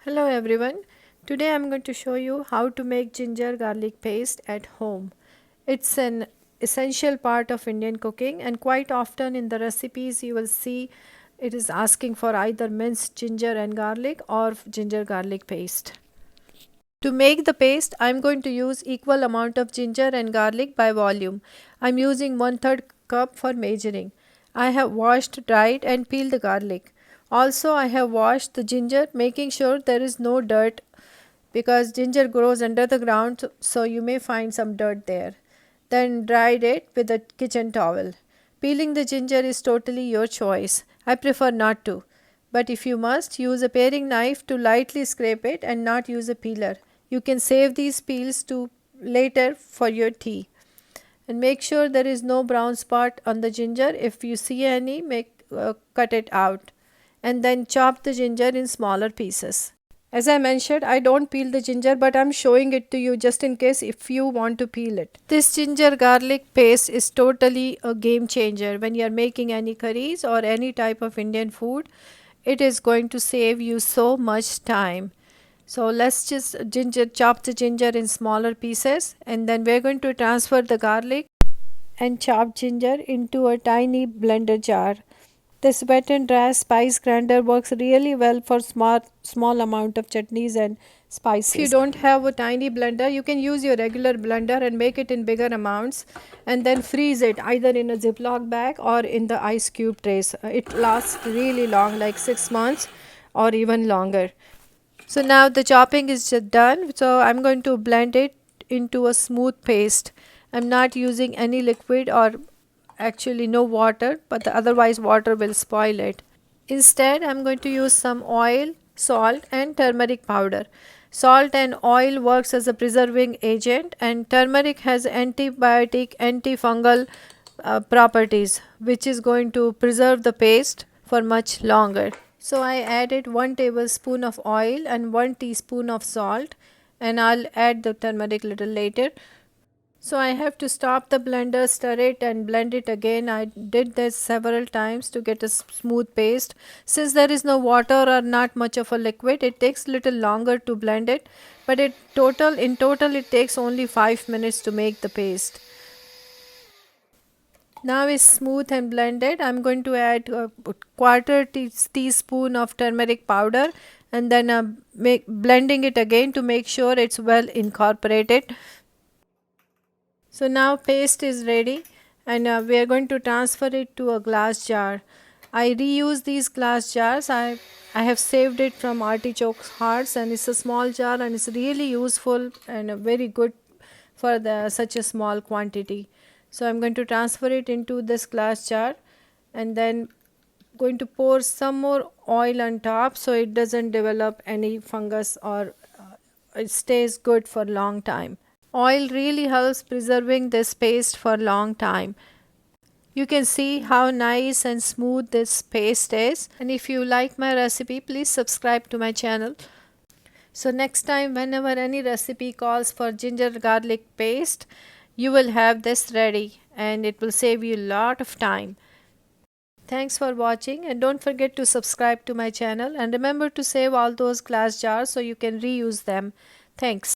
Hello everyone. Today I'm going to show you how to make ginger garlic paste at home. It's an essential part of Indian cooking, and quite often in the recipes you will see it is asking for either minced ginger and garlic or ginger garlic paste. To make the paste, I'm going to use equal amount of ginger and garlic by volume. I'm using 1/3 cup for measuring. I have washed, dried and peeled the garlic. Also, I have washed the ginger, making sure there is no dirt because ginger grows under the ground, so you may find some dirt there. Then dried it with a kitchen towel. Peeling the ginger is totally your choice. I prefer not to. But if you must, use a paring knife to lightly scrape it and not use a peeler. You can save these peels to later for your tea. And make sure there is no brown spot on the ginger. If you see any, cut it out. And then chop the ginger in smaller pieces. As I mentioned, I don't peel the ginger, but I'm showing it to you just in case if you want to peel it. This ginger garlic paste is totally a game changer when you are making any curries or any type of Indian food. It is going to save you so much time. So let's just chop the ginger in smaller pieces, and then we're going to transfer the garlic and chopped ginger into a tiny blender jar. This wet and dry spice grinder works really well for small amount of chutneys and spices. If you don't have a tiny blender, you can use your regular blender and make it in bigger amounts and then freeze it either in a Ziploc bag or in the ice cube trays. It lasts really long, like 6 months or even longer. So now the chopping is just done. So I'm going to blend it into a smooth paste. I'm not using any liquid or actually no water, but otherwise water will spoil it. Instead, I'm going to use some oil, salt and turmeric powder. Salt and oil works as a preserving agent, and turmeric has antibiotic, antifungal properties, which is going to preserve the paste for much longer. So I added 1 tablespoon of oil and 1 teaspoon of salt, and I'll add the turmeric little later. So I have to stop the blender, stir it and blend it again. I did this several times to get a smooth paste. Since there is no water or not much of a liquid, it takes little longer to blend it, but in total it takes only 5 minutes to make the paste. Now it's smooth and blended. I'm going to add a quarter teaspoon of turmeric powder and then blending it again to make sure it's well incorporated. So now paste is ready, and we are going to transfer it to a glass jar. I reuse these glass jars. I have saved it from artichoke hearts, and it's a small jar and it's really useful and very good for such a small quantity. So I'm going to transfer it into this glass jar and then going to pour some more oil on top so it doesn't develop any fungus or it stays good for a long time. Oil really helps preserving this paste for a long time. You can see how nice and smooth this paste is, and if you like my recipe, please subscribe to my channel. So next time whenever any recipe calls for ginger garlic paste, you will have this ready and it will save you a lot of time. Thanks for watching, and don't forget to subscribe to my channel, and remember to save all those glass jars so you can reuse them. Thanks.